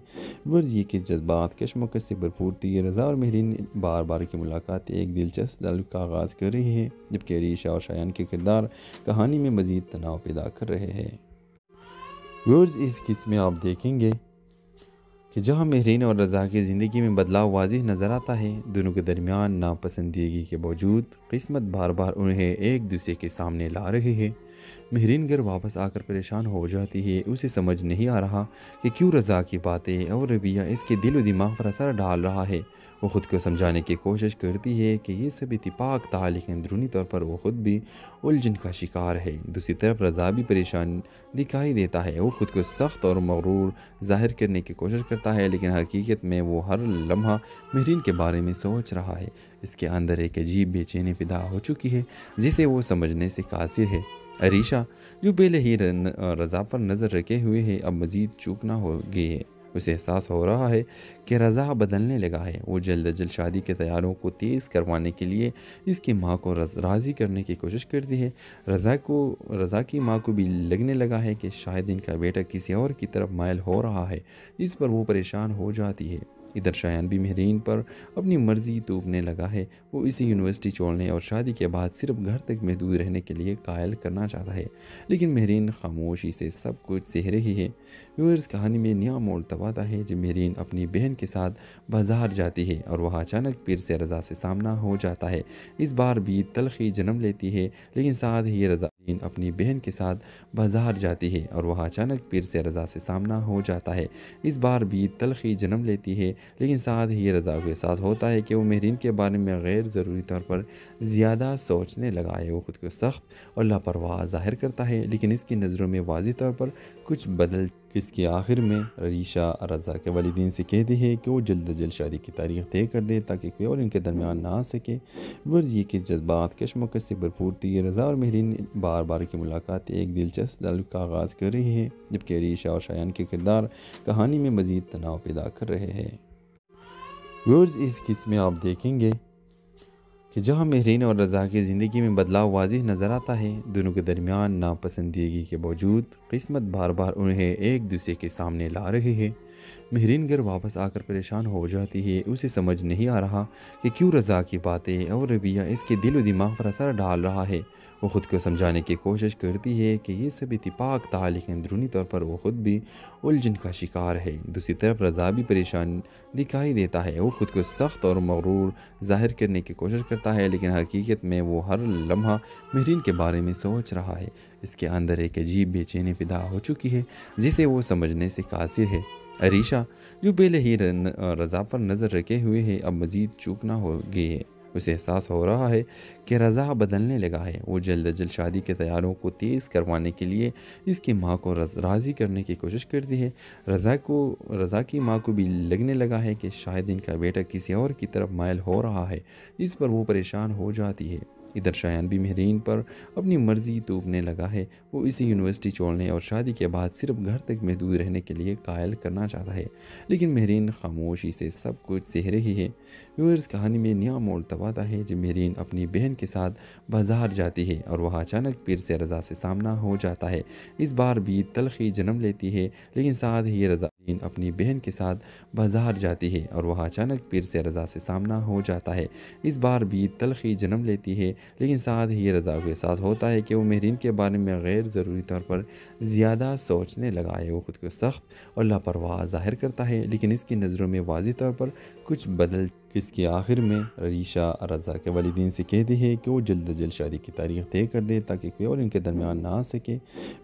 غرض یہ کہ جذبات کشمکش سے بھرپور تھی۔ رضا اور مہرین بار بار کی ملاقات ایک دلچسپ تعلق کا آغاز کر رہی ہے، جبکہ ریشا اور شایان کے کردار کہانی میں مزید تناؤ پیدا کر رہے ہیں۔ غرض اس قسم میں آپ دیکھیں گے کہ جہاں مہرین اور رضا کی زندگی میں بدلاؤ واضح نظر آتا ہے، دونوں کے درمیان ناپسندیدگی کے باوجود قسمت بار بار انہیں ایک دوسرے کے سامنے لا رہی ہے۔ مہرین گھر واپس آ کر پریشان ہو جاتی ہے، اسے سمجھ نہیں آ رہا کہ کیوں رضا کی باتیں اور رویہ اس کے دل و دماغ پر اثر ڈال رہا ہے۔ وہ خود کو سمجھانے کی کوشش کرتی ہے کہ یہ سب اتفاق تھا، لیکن اندرونی طور پر وہ خود بھی الجھن کا شکار ہے۔ دوسری طرف رضا بھی پریشان دکھائی دیتا ہے، وہ خود کو سخت اور مغرور ظاہر کرنے کی کوشش کرتا ہے، لیکن حقیقت میں وہ ہر لمحہ مہرین کے بارے میں سوچ رہا ہے۔ اس کے اندر ایک عجیب بے چینی پیدا ہو چکی ہے جسے وہ سمجھنے سے قاصر ہے۔ عریشہ جو پہلے ہی رضا پر نظر رکھے ہوئے ہے، اب مزید چوکنا ہو گئی ہے۔ اسے احساس ہو رہا ہے کہ رضا بدلنے لگا ہے۔ وہ جلد از جلد شادی کے تیاریوں کو تیز کروانے کے لیے اس کی ماں کو راضی کرنے کی کوشش کرتی ہے۔ رضا کی ماں کو بھی لگنے لگا ہے کہ شاید ان کا بیٹا کسی اور کی طرف مائل ہو رہا ہے، جس پر وہ پریشان ہو جاتی ہے۔ ادھر شایان بھی مہرین پر اپنی مرضی توپنے لگا ہے۔ وہ اسے یونیورسٹی چھوڑنے اور شادی کے بعد صرف گھر تک محدود رہنے کے لیے قائل کرنا چاہتا ہے، لیکن مہرین خاموشی سے سب کچھ سہ رہی ہے۔ ویورز کہانی میں نیا موڑ تب آتا ہے جب مہرین اپنی بہن کے ساتھ بازار جاتی ہے اور وہاں اچانک پھر سے رضا سے سامنا ہو جاتا ہے۔ اس بار بھی تلخی جنم لیتی ہے، لیکن ساتھ ہی رضا اپنی بہن کے ساتھ بازار جاتی ہے اور وہاں اچانک پھر سے رضا سے سامنا ہو جاتا ہے۔ اس بار بھی تلخی جنم لیتی ہے، لیکن ساتھ ہی رضا کو احساس ہوتا ہے کہ وہ مہرین کے بارے میں غیر ضروری طور پر زیادہ سوچنے لگا ہے۔ وہ خود کو سخت اور لاپرواہ ظاہر کرتا ہے، لیکن اس کی نظروں میں واضح طور پر کچھ بدل۔ اس کے آخر میں عریشہ رضا کے والدین سے کہتی ہے کہ وہ جلد از جلد شادی کی تاریخ طے کر دے تاکہ کوئی اور ان کے درمیان نہ آ سکے۔ ورز یہ کہ جذبات کشمکش سے بھرپور تھی۔ رضا اور مہرین بار بار کی ملاقات ایک دلچسپ تعلق کا آغاز کر رہی ہے، جبکہ عریشہ اور شایان کے کردار کہانی میں مزید تناؤ پیدا کر رہے ہیں۔ ویورز اس قسم میں آپ دیکھیں گے کہ جہاں مہرین اور رضا کی زندگی میں بدلاؤ واضح نظر آتا ہے، دونوں کے درمیان ناپسندیدگی کے باوجود قسمت بار بار انہیں ایک دوسرے کے سامنے لا رہی ہے۔ مہرین گھر واپس آ کر پریشان ہو جاتی ہے، اسے سمجھ نہیں آ رہا کہ کیوں رضا کی باتیں اور رویہ اس کے دل و دماغ پر اثر ڈال رہا ہے۔ وہ خود کو سمجھانے کی کوشش کرتی ہے کہ یہ سب اتفاق تھا، لیکن اندرونی طور پر وہ خود بھی الجھن کا شکار ہے۔ دوسری طرف رضا بھی پریشان دکھائی دیتا ہے، وہ خود کو سخت اور مغرور ظاہر کرنے کی کوشش کرتا ہے، لیکن حقیقت میں وہ ہر لمحہ مہرین کے بارے میں سوچ رہا ہے۔ اس کے اندر ایک عجیب بے چینی پیدا ہو چکی ہے جسے وہ سمجھنے سے قاصر ہے۔ عریشہ جو پہلے ہی رضا پر نظر رکھے ہوئے ہے، اب مزید چوکنا ہو گئی ہے۔ اسے احساس ہو رہا ہے کہ رضا بدلنے لگا ہے۔ وہ جلد از جلد شادی کے تیاریوں کو تیز کروانے کے لیے اس کی ماں کو راضی کرنے کی کوشش کرتی ہے۔ رضا کی ماں کو بھی لگنے لگا ہے کہ شاید ان کا بیٹا کسی اور کی طرف مائل ہو رہا ہے، جس پر وہ پریشان ہو جاتی ہے۔ ادھر شایان بھی مہرین پر اپنی مرضی توپنے لگا ہے۔ وہ اسے یونیورسٹی چھوڑنے اور شادی کے بعد صرف گھر تک محدود رہنے کے لیے قائل کرنا چاہتا ہے، لیکن مہرین خاموشی سے سب کچھ سہ رہی ہے۔ ویورز کہانی میں نیا موڑ تب آتا ہے جب مہرین اپنی بہن کے ساتھ بازار جاتی ہے اور وہاں اچانک پھر سے رضا سے سامنا ہو جاتا ہے۔ اس بار بھی تلخی جنم لیتی ہے، لیکن ساتھ ہی رضا اپنی بہن کے ساتھ بازار جاتی ہے اور وہاں اچانک پھر سے رضا سے سامنا ہو جاتا ہے۔ اس بار بھی تلخی جنم لیتی ہے، لیکن ساتھ ہی رضا کو احساس ہوتا ہے کہ وہ مہرین کے بارے میں غیر ضروری طور پر زیادہ سوچنے لگا ہے۔ وہ خود کو سخت اور لاپرواہ ظاہر کرتا ہے، لیکن اس کی نظروں میں واضح طور پر کچھ بدل۔ اس کے آخر میں عریشہ رضا کے والدین سے کہتی ہے کہ وہ جلد از جلد شادی کی تاریخ طے کر دے تاکہ کوئی اور ان کے درمیان نہ آ سکے۔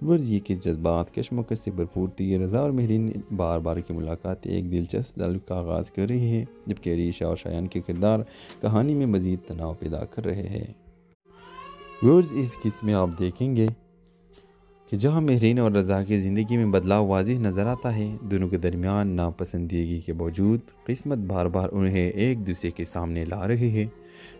ورز یہ کہ جذبات کشمکش سے بھرپور تھی۔ رضا اور مہرین بار بار کی ملاقات ایک دلچسپ تعلق کا آغاز کر رہی ہے، جبکہ عریشہ اور شایان کے کردار کہانی میں مزید تناؤ پیدا کر رہے ہیں۔ ویورز اس قسم میں آپ دیکھیں گے کہ جہاں مہرین اور رضا کی زندگی میں بدلاؤ واضح نظر آتا ہے، دونوں کے درمیان ناپسندیدگی کے باوجود قسمت بار بار انہیں ایک دوسرے کے سامنے لا رہی ہے۔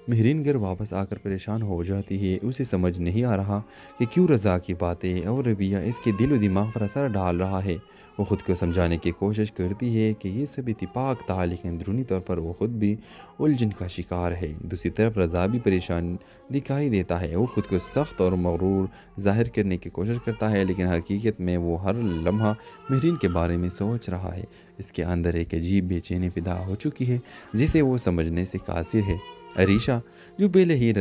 مہرین گھر واپس آ کر پریشان ہو جاتی ہے، اسے سمجھ نہیں آ رہا کہ کیوں رضا کی باتیں اور رویہ اس کے دل و دماغ پر اثر ڈال رہا ہے۔ وہ خود کو سمجھانے کی کوشش کرتی ہے کہ یہ سب اتفاق تھا، لیکن اندرونی طور پر وہ خود بھی الجھن کا شکار ہے۔ دوسری طرف رضا بھی پریشان دکھائی دیتا ہے، وہ خود کو سخت اور مغرور ظاہر کرنے کی کوشش کرتا ہے، لیکن حقیقت میں وہ ہر لمحہ مہرین کے بارے میں سوچ رہا ہے۔ اس کے اندر ایک عجیب بے چینی پیدا ہو چکی ہے جسے وہ سمجھنے سے قاصر ہے۔ عریشہ جو پہلے ہی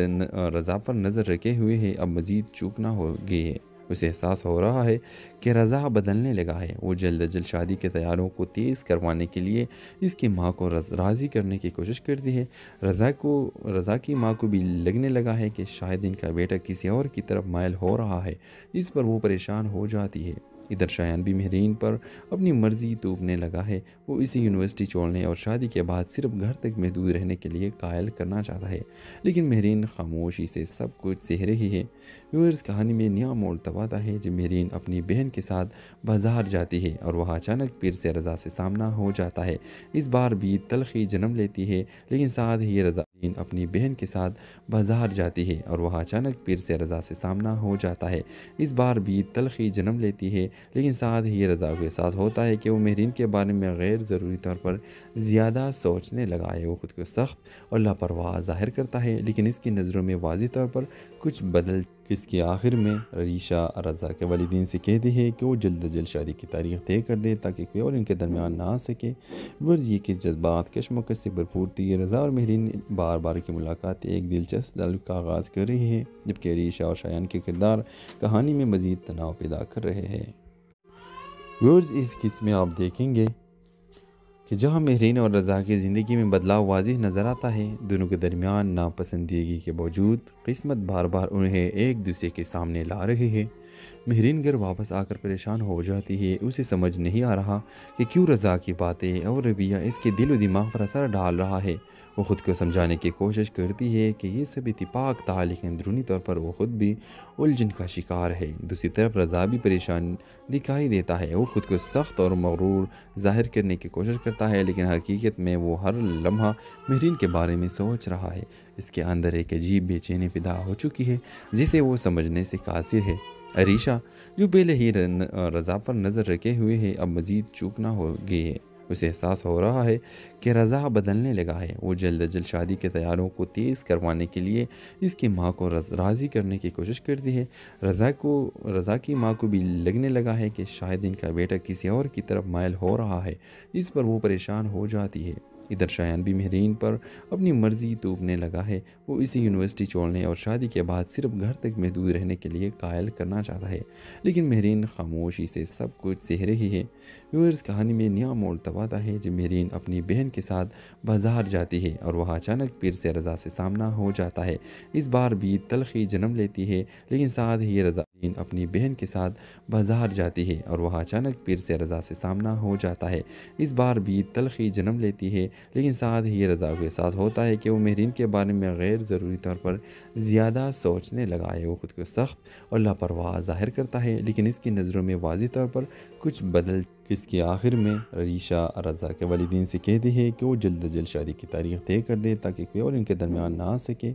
رضا پر نظر رکھے ہوئے ہے، اب مزید چوکنا ہو گئی ہے۔ اسے احساس ہو رہا ہے کہ رضا بدلنے لگا ہے۔ وہ جلد از جلد شادی کے تیاروں کو تیز کروانے کے لیے اس کی ماں کو راضی کرنے کی کوشش کرتی ہے۔ رضا کی ماں کو بھی لگنے لگا ہے کہ شاید ان کا بیٹا کسی اور کی طرف مائل ہو رہا ہے، جس پر وہ پریشان ہو جاتی ہے۔ ادھر شایان بھی مہرین پر اپنی مرضی توپنے لگا ہے۔ وہ اسے یونیورسٹی چھوڑنے اور شادی کے بعد صرف گھر تک محدود رہنے کے لیے قائل کرنا چاہتا ہے، لیکن مہرین خاموشی سے سب کچھ سہ رہی ہے۔ ویورز کہانی میں نیا موڑ تب آتا ہے جب مہرین اپنی بہن کے ساتھ بازار جاتی ہے اور وہاں اچانک پھر سے رضا سے سامنا ہو جاتا ہے۔ اس بار بھی تلخی جنم لیتی ہے، لیکن ساتھ ہی رضا اپنی بہن کے ساتھ بازار جاتی ہے اور وہاں اچانک پھر سے رضا سے سامنا ہو جاتا ہے۔ اس بار بھی تلخی جنم لیتی ہے، لیکن ساتھ ہی رضا کو احساس ہوتا ہے کہ وہ مہرین کے بارے میں غیر ضروری طور پر زیادہ سوچنے لگا ہے۔ وہ خود کو سخت اور لاپرواہ ظاہر کرتا ہے، لیکن اس کی نظروں میں واضح طور پر کچھ بدل۔ اس کے آخر میں ریشا رضا کے والدین سے کہتی ہے کہ وہ جلد از جلد شادی کی تاریخ طے کر دے تاکہ کوئی اور ان کے درمیان نہ آ سکے۔ ورز یہ کہ جذبات کشمکش سے بھرپور تھی۔ رضا اور مہرین بار بار کی ملاقات ایک دلچسپ تعلق کا آغاز کر رہی ہے، جبکہ ریشا اور شایان کے کردار کہانی میں مزید تناؤ پیدا کر رہے ہیں۔ ویورز اس قسم میں آپ دیکھیں گے کہ جہاں مہرین اور رضا کی زندگی میں بدلاؤ واضح نظر آتا ہے، دونوں کے درمیان ناپسندیدگی کے باوجود قسمت بار بار انہیں ایک دوسرے کے سامنے لا رہی ہے۔ مہرین گھر واپس آ کر پریشان ہو جاتی ہے۔ اسے سمجھ نہیں آ رہا کہ کیوں رضا کی باتیں اور رویہ اس کے دل و دماغ پر اثر ڈال رہا ہے۔ وہ خود کو سمجھانے کی کوشش کرتی ہے کہ یہ سب اتفاق تھا، لیکن اندرونی طور پر وہ خود بھی الجھن کا شکار ہے۔ دوسری طرف رضا بھی پریشان دکھائی دیتا ہے۔ وہ خود کو سخت اور مغرور ظاہر کرنے کی کوشش کرتا ہے، لیکن حقیقت میں وہ ہر لمحہ مہرین کے بارے میں سوچ رہا ہے۔ اس کے اندر ایک عجیب بے چینی پیدا ہو چکی ہے جسے وہ سمجھنے سے قاصر ہے۔ عریشہ جو پہلے ہی رضا پر نظر رکھے ہوئے ہے، اب مزید چوکنا ہو گئی ہے۔ اسے احساس ہو رہا ہے کہ رضا بدلنے لگا ہے۔ وہ جلد از جلد شادی کے تیاروں کو تیز کروانے کے لیے اس کی ماں کو راضی کرنے کی کوشش کرتی ہے۔ رضا کی ماں کو بھی لگنے لگا ہے کہ شاید ان کا بیٹا کسی اور کی طرف مائل ہو رہا ہے، جس پر وہ پریشان ہو جاتی ہے۔ ادھر شایان بھی مہرین پر اپنی مرضی توپنے لگا ہے۔ وہ اسے یونیورسٹی چھوڑنے اور شادی کے بعد صرف گھر تک محدود رہنے کے لیے قائل کرنا چاہتا ہے، لیکن مہرین خاموشی سے سب کچھ سہ رہی ہے۔ ویورز کہانی میں نیا موڑ تب آتا ہے جب مہرین اپنی بہن کے ساتھ بازار جاتی ہے اور وہاں اچانک پھر سے رضا سے سامنا ہو جاتا ہے۔ اس بار بھی تلخی جنم لیتی ہے، لیکن ساتھ ہی رضا اپنی بہن کے ساتھ بازار جاتی ہے اور وہاں اچانک پھر سے رضا سے سامنا ہو جاتا ہے۔ اس بار بھی تلخی جنم لیتی ہے، لیکن ساتھ ہی رضا کو احساس ہوتا ہے کہ وہ مہرین کے بارے میں غیر ضروری طور پر زیادہ سوچنے لگا ہے۔ وہ خود کو سخت اور لاپرواہ ظاہر کرتا ہے، لیکن اس کی نظروں میں واضح طور پر کچھ بدل۔ اس کے آخر میں ریشا رضا کے والدین سے کہتی ہے کہ وہ جلد از جلد شادی کی تاریخ طے کر دے تاکہ کوئی اور ان کے درمیان نہ آ سکے۔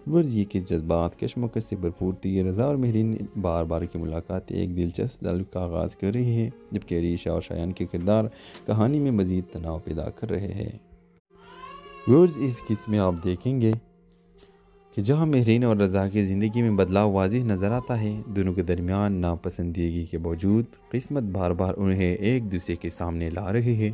ورز یہ کہ جذبات کشمکش سے بھرپور تھی۔ رضا اور مہرین بار بار کی ملاقات ایک دلچسپ تعلق کا آغاز کر رہی ہے، جبکہ ریشا اور شایان کے کردار کہانی میں مزید تناؤ پیدا کر رہے ہیں۔ ویورز اس قسم میں آپ دیکھیں گے کہ جہاں مہرین اور رضا کی زندگی میں بدلاؤ واضح نظر آتا ہے، دونوں کے درمیان ناپسندیدگی کے باوجود قسمت بار بار انہیں ایک دوسرے کے سامنے لا رہی ہے۔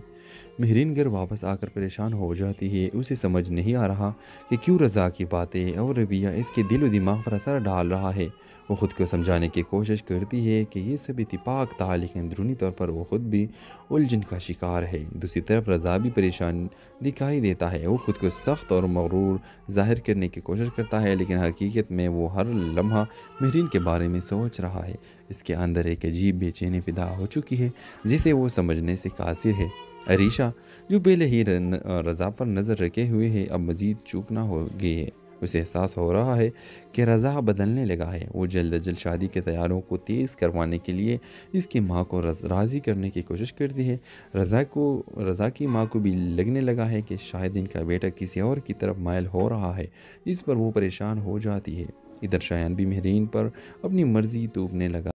مہرین گھر واپس آ کر پریشان ہو جاتی ہے۔ اسے سمجھ نہیں آ رہا کہ کیوں رضا کی باتیں اور رویہ اس کے دل و دماغ پر اثر ڈال رہا ہے۔ وہ خود کو سمجھانے کی کوشش کرتی ہے کہ یہ سب اتفاق تھا، لیکن اندرونی طور پر وہ خود بھی الجھن کا شکار ہے۔ دوسری طرف رضا بھی پریشان دکھائی دیتا ہے۔ وہ خود کو سخت اور مغرور ظاہر کرنے کی کوشش کرتا ہے، لیکن حقیقت میں وہ ہر لمحہ مہرین کے بارے میں سوچ رہا ہے۔ اس کے اندر ایک عجیب بے چینی پیدا ہو چکی ہے جسے وہ سمجھنے سے قاصر ہے۔ عریشہ جو پہلے ہی رضا پر نظر رکھے ہوئے ہے، اب مزید چوکنا ہو گئی ہے۔ اسے احساس ہو رہا ہے کہ رضا بدلنے لگا ہے۔ وہ جلد از جلد شادی کے تیاروں کو تیز کروانے کے لیے اس کی ماں کو راضی کرنے کی کوشش کرتی ہے۔ رضا کی ماں کو بھی لگنے لگا ہے کہ شاید ان کا بیٹا کسی اور کی طرف مائل ہو رہا ہے، جس پر وہ پریشان ہو جاتی ہے۔ ادھر شایان بھی مہرین پر اپنی مرضی توپنے لگا